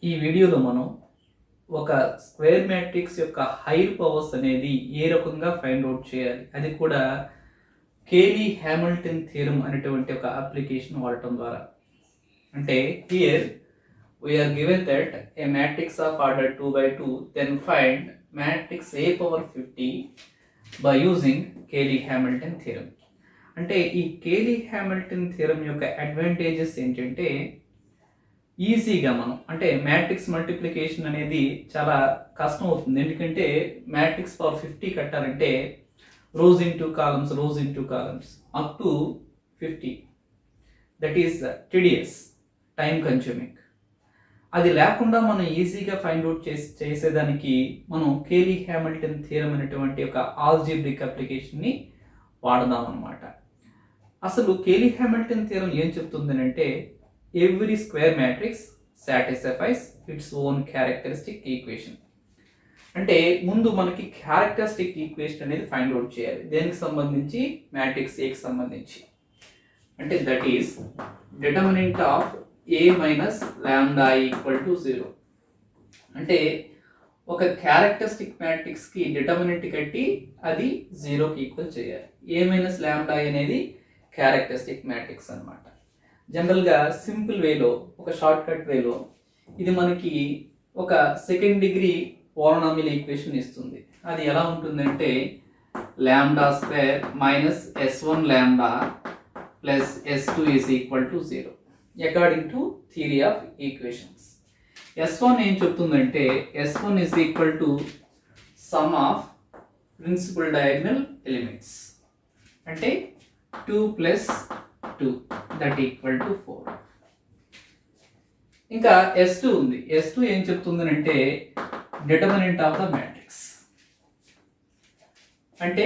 ఈ వీడియోలో మనం ఒక స్క్వేర్ మ్యాట్రిక్స్ యొక్క హైర్ పవర్స్ అనేది ఏ రకంగా ఫైండ్ అవుట్ చేయాలి, అది కూడా కేలీ హ్యామిల్టన్ థియరం అనేటువంటి ఒక అప్లికేషన్ వాడటం ద్వారా. అంటే here we are given that a matrix of order 2 by 2, then find matrix a power 50 by using Cayley Hamilton theorem. అంటే ఈ కేలీ హ్యామిల్టన్ థియరం యొక్క అడ్వాంటేజెస్ ఏంటంటే, ఈజీగా మనం అంటే మ్యాట్రిక్స్ మల్టిప్లికేషన్ అనేది చాలా కష్టం అవుతుంది. ఎందుకంటే మ్యాట్రిక్స్ పవర్ 50 కట్టాలంటే rows into columns up to 50, that is tedious, time consuming. అది లేకుండా మనం ఈజీగా ఫైండ్ అవుట్ చేసేదానికి మనం కేలీ హ్యామిల్టన్ థియరం అనేటువంటి ఒక ఆల్జీబ్రిక్ అప్లికేషన్ని వాడదాం అన్నమాట. అసలు కేలీ హ్యామిల్టన్ థియరం ఏం చెప్తుంది అంటే, every square matrix satisfies its own characteristic equation. అంటే ముందు మనకి క్యారెక్టరిస్టిక్ ఈక్వేషన్ అనేది ఫైండ్ అవుట్ చేయాలి. దేనికి సంబంధించి? మ్యాట్రిక్స్ ఏకి సంబంధించి. అంటే that is determinant of a minus lambda equal to 0. అంటే ఒక క్యారెక్టరిస్టిక్ మ్యాట్రిక్స్కి డిటర్మినెంట్ కట్టి అది 0కి ఈక్వల్ చేయాలి. a మైనస్ లాంబ్డా అనేది క్యారెక్టరిస్టిక్ మ్యాట్రిక్స్ అన్నమాట. జనరల్గా సింపుల్ వేలో, ఒక షార్ట్ కట్ వేలో ఇది మనకి ఒక సెకండ్ డిగ్రీ పోలినామియల్ ఈక్వేషన్ ఇస్తుంది. అది ఎలా ఉంటుందంటే lambda square minus s1 lambda plus s2 is equal to 0 according to theory of equations. s1 ఏం చెప్తుందంటే s1 is equal to sum of principal diagonal elements, అంటే 2 ప్లస్ 2 దట్ ఈక్వల్ టు 4. ఇంకా s2 ఉంది. s2 ఏం చెప్తుంది అంటే determinant of the matrix, అంటే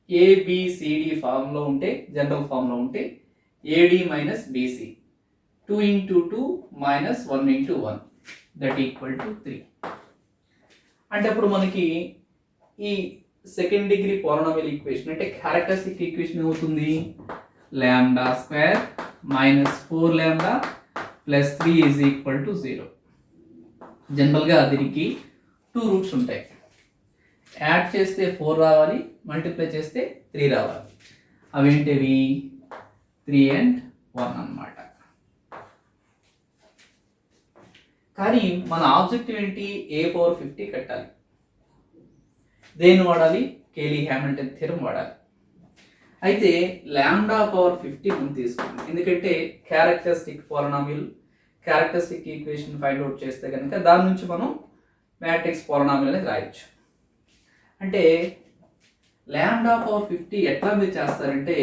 ABCD ఫార్మ్లో ఉంటే, జనరల్ ఫార్మ్లో ఉంటే AD minus BC 2 into 2 minus 1 into 1 that equal to 3. అంటే అప్పుడు మనకి ఈ సెకండ్ డిగ్రీ పోలినామియల్ ఈక్వేషన్ అంటే క్యారెక్టరిస్టిక్ ఈక్వేషన్ ఏమవుతుంది? Lambda square minus 4 lambda plus 3 is equal to 0. జనరల్గా దీనికి 2 రూట్స్ ఉంటాయి. యాడ్ చేస్తే 4 రావాలి, మల్టిప్లై చేస్తే 3 రావాలి. అవేంటివి? 3 and 1 అన్నమాట. కానీ మన ఆబ్జెక్టివ్ ఏంటి? a పవర్ 50 కట్టాలి. దేన్ని వాడాలి? కేలీ హ్యామిల్టన్ థియరం వాడాలి. అయితే లాంబ్డా పవర్ 50 మనం తీసుకుంది, ఎందుకంటే characteristic polynomial, characteristic equation find out చేస్తే కనుక దాని నుంచి మనం మ్యాట్రిక్స్ పోలినామియల్ అనేది రాయొచ్చు. అంటే లాంబ్డా పవర్ 50 ఎట్లా మీరు చేస్తారంటే,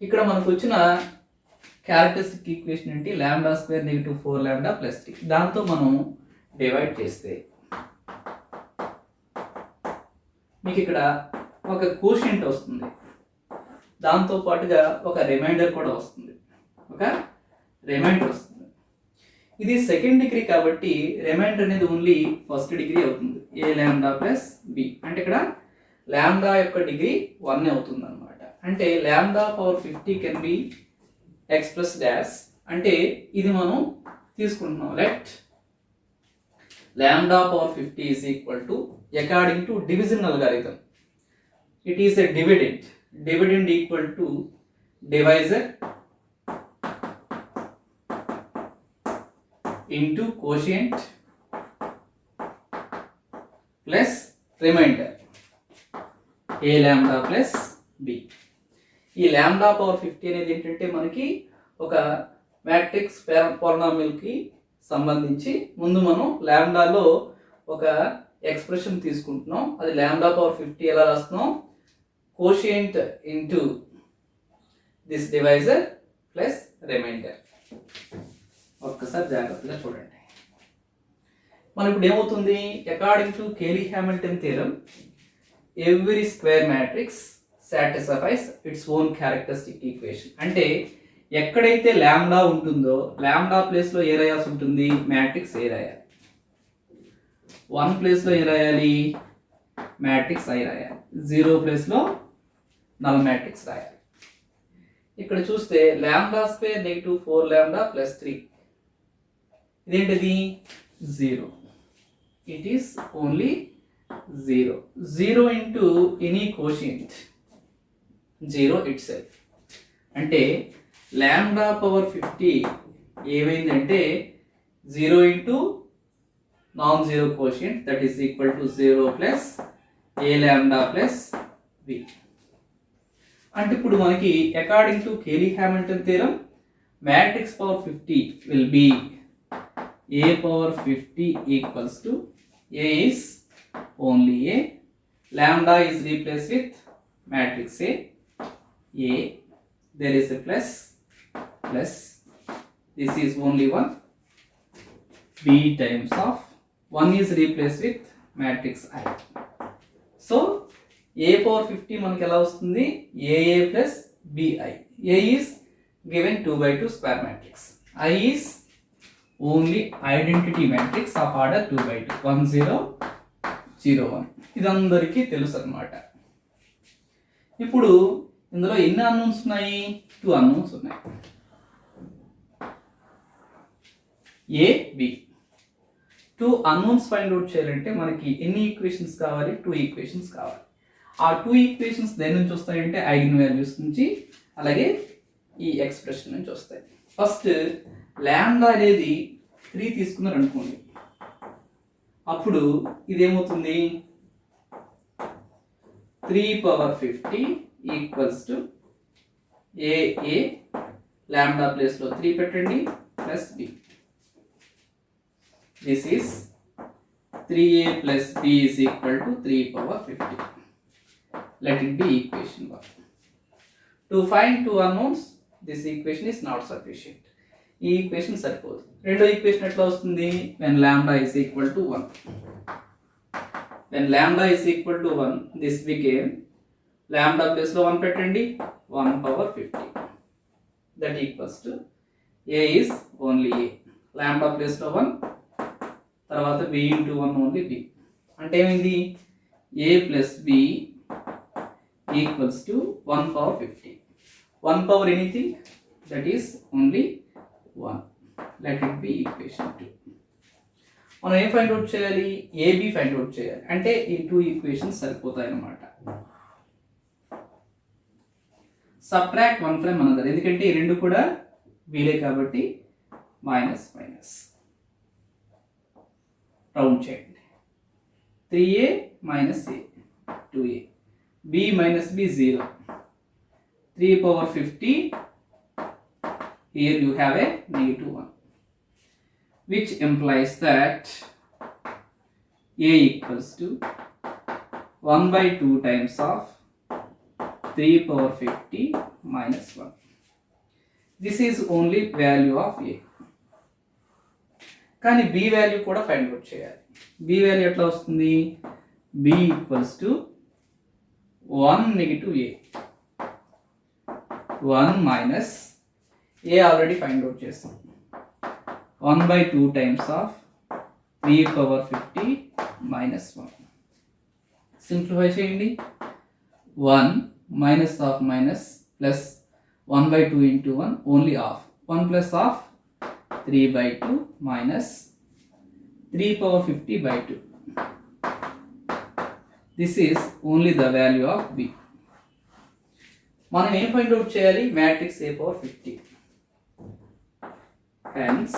ఇక్కడ మనకు వచ్చిన క్యారెక్టరిస్టిక్ ఈక్వేషన్ ఏంటి? Lambda square negative 4 lambda plus 3. దాంతో మనం డివైడ్ చేస్తే మీకు ఇక్కడ ఒక కోషియంట్ వస్తుంది, దాంతో పాటుగా ఒక రిమైండర్ కూడా వస్తుంది, ఒక రిమైండర్ వస్తుంది. ఇది సెకండ్ డిగ్రీ కాబట్టి రిమైండర్ అనేది ఓన్లీ ఫస్ట్ డిగ్రీ అవుతుంది, a లాంబ్డా ప్లస్ b. అంటే ఇక్కడ లాంబ్డా యొక్క డిగ్రీ 1 అవుతుంది అనమాట. అంటే lambda power 50 can be express dash, అంటే ఇది మనం తీసుకుంటున్నాం. Let lambda power 50 is equal to according to division algorithm, it is a dividend equal to divisor into quotient plus remainder a lambda plus b. ఈ lambda power 50 అనేది ఏంటంటే మనకి ఒక matrix పోలినామియల్కి సంబంధించి ముందు మనం లాంబ్డాలో ఒక ఎక్స్ప్రెషన్ తీసుకుంటున్నాం. అది లాంబ్డా పవర్ 50 ఎలా రాస్తున్నాం? Quotient into this divisor plus remainder. ఒక్కసారి జాగ్రత్తగా చూడండి. మనం ఇప్పుడు ఏమవుతుంది? According to Cayley Hamilton theorem every square matrix satisfies its own characteristic equation. అంటే ఎక్కడైతే లాంబ్డా ఉంటుందో లాంబ్డా ప్లేస్లో ఏ రాయాల్సి ఉంటుంది? మ్యాట్రిక్స్ ఏ రాయాలి. 1 ప్లేస్లో ఏ రాయాలి? మ్యాట్రిక్స్ ఐ రాయాలి. 0 ప్లేస్లో నల్ మ్యాట్రిక్స్ రాయాలి. ఇక్కడ చూస్తే lambda square negative 4 lambda plus 3 ఇదేంటిది 0. It is only 0. 0 into any quotient 0 itself. అంటే లాంబ్డా పవర్ 50 ఏమైందంటే 0 into non zero quotient that is equal to 0 plus a lambda plus b. అంటే ఇప్పుడు మనకి according to Cayley Hamilton theorem matrix power 50 will be a power 50 equals to a is only a. Lambda is replaced with matrix A. There is a plus. This is only 1. B times of 1 is replaced with matrix I. So a power 50 మనకి ఎలా వస్తుంది AA plus BI. A is given 2 by 2 square matrix. I is only identity matrix of order 2 by 2 1 0 0 1. ఇది అందరికీ తెలుసు అన్నమాట. ఇప్పుడు ఇందులో ఎన్ని అన్నోన్స్ ఉన్నాయి? 2 అన్నోన్స్ ఉన్నాయి, a b. 2 unknowns find out చేయాలంటే మనకి ఎన్ని ఈక్వేషన్స్ కావాలి? 2 ఈక్వేషన్స్ కావాలి. ఆ 2 ఈక్వేషన్స్ దేని నుంచి వస్తాయంటే ఐగెన్ వాల్యూస్ నుంచి, అలాగే ఈ ఎక్స్ప్రెషన్ నుంచి వస్తాయి. ఫస్ట్ లాంబ్డా అనేది 3 తీసుకున్నారు అనుకోండి, అప్పుడు ఇదేమవుతుంది 3 power 50 equals to a lambda ప్లేస్లో 3 పెట్టండి plus b. This is 3a plus b is equal to 3 power 50. Let it be equation 1. To find 2 unknowns this equation is not sufficient. ఈ ఈక్వేషన్ సరిపోదు. రెండో ఈక్వేషన్ ఎట్లా వస్తుంది? when lambda is equal to 1. when lambda is equal to 1 this became lambda place లో 1 పెట్టండి 1 power 50. that equals to a is only a. lambda place లో 1, తర్వాత b into 1 only b. అంటే ఏమైంది? a plus b equals to 1 power 50. 1 power anything, that is only 1. let it be equation 2. మనం ఏం find out చేయాలి? AB find out చేయాలి. అంటే ఈ 2 ఈక్వేషన్స్ సరిపోతాయి అన్నమాట. సబ్ట్రాక్ట్ 1 ఫ్రమ్ అనదర్, ఎందుకంటే ఈ రెండు కూడా వీలే కాబట్టి మైనస్ మైనస్ రౌండ్ చేయండి. 3a minus a 2a, b minus b 0. 3 power 50, here you have a negative 1, which implies that a equals to 1 by 2 times of 3 power 50 minus 1. This is only value of a. కానీ b value కూడా find out చేయాలి. b value ఎట్లా వస్తుంది? b equals to 1 negative a, 1 minus a already find out చేస్తాం. 1 by 2 times of 3 power 50 minus 1. Simplify చేయండి. 1 minus of minus plus 1 by 2 into 1 only half. 1 plus half 3 by 2 minus 3 power 50 by 2. This is only the value of b. మనం ఏం find out చేయాలి? Matrix a power 50. hence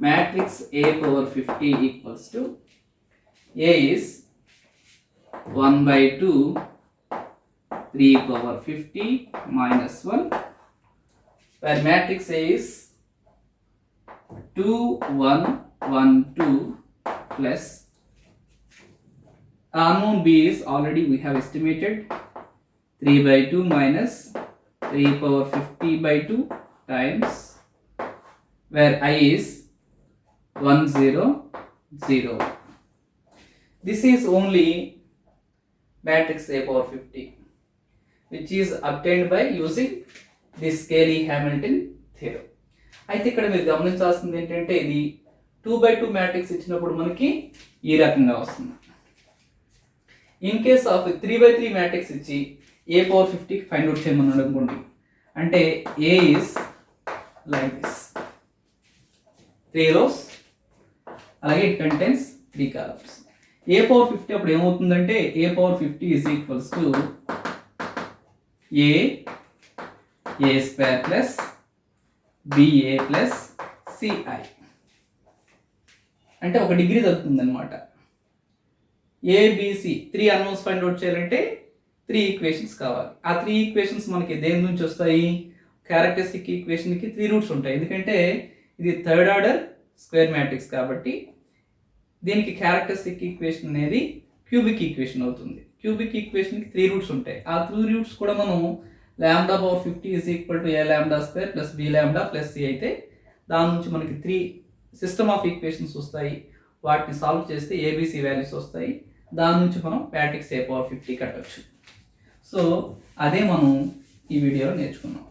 matrix A power 50 equals to A is 1 by 2 3 power 50 minus 1, where matrix A is 2 1 1 2 plus unknown B is already we have estimated 3 by 2 minus 3 power 50 by 2 times where I is 1 0 0. This is only matrix A power 50, which is obtained by using this Cayley-Hamilton theorem. అయితే ఇక్కడ మీరు గమనించాల్సింది ఏంటంటే ఇది 2 by 2 matrix ఇచ్చినప్పుడు మనకి ఈ రకంగా వస్తుంది. In case of 3 by 3 matrix ఇచ్చి A power 50 ఫైండ్ అవుట్ చేయమని అనుకోండి, అంటే A is like this. 3 rows, అలాగే it contains 3 columns. a power 50 అప్పుడు ఏమవుతుందంటే a power 50 is equals to a square plus ba plus ci, అంటే 1 డిగ్రీ తగ్గుతుంది అనమాట. ఏబిసి 3 అన్నోన్స్ ఫైండ్ అవుట్ చేయాలంటే 3 ఈక్వేషన్స్ కావాలి. ఆ 3 ఈక్వేషన్స్ మనకి దేని నుంచి వస్తాయి? క్యారెక్టరిస్టిక్ ఈక్వేషన్కి 3 రూట్స్ ఉంటాయి, ఎందుకంటే ఇది థర్డ్ ఆర్డర్ స్క్వేర్ మ్యాట్రిక్స్ కాబట్టి దీనికి క్యారెక్టరిస్టిక్ ఈక్వేషన్ అనేది క్యూబిక్ ఈక్వేషన్ అవుతుంది. క్యూబిక్ ఈక్వేషన్కి 3 రూట్స్ ఉంటాయి. ఆ 3 రూట్స్ కూడా మనం lambda power 50 is equal to a lambda square plus b lambda plus c అయితే దాని నుంచి మనకి 3 సిస్టమ్ ఆఫ్ ఈక్వేషన్స్ వస్తాయి. వాటిని సాల్వ్ చేస్తే ఏబిసి వాల్యూస్ వస్తాయి. దాని నుంచి మనం మ్యాట్రిక్స్ a పవర్ 50 కట్టవచ్చు. సో అదే మనం ఈ వీడియోలో నేర్చుకున్నాం.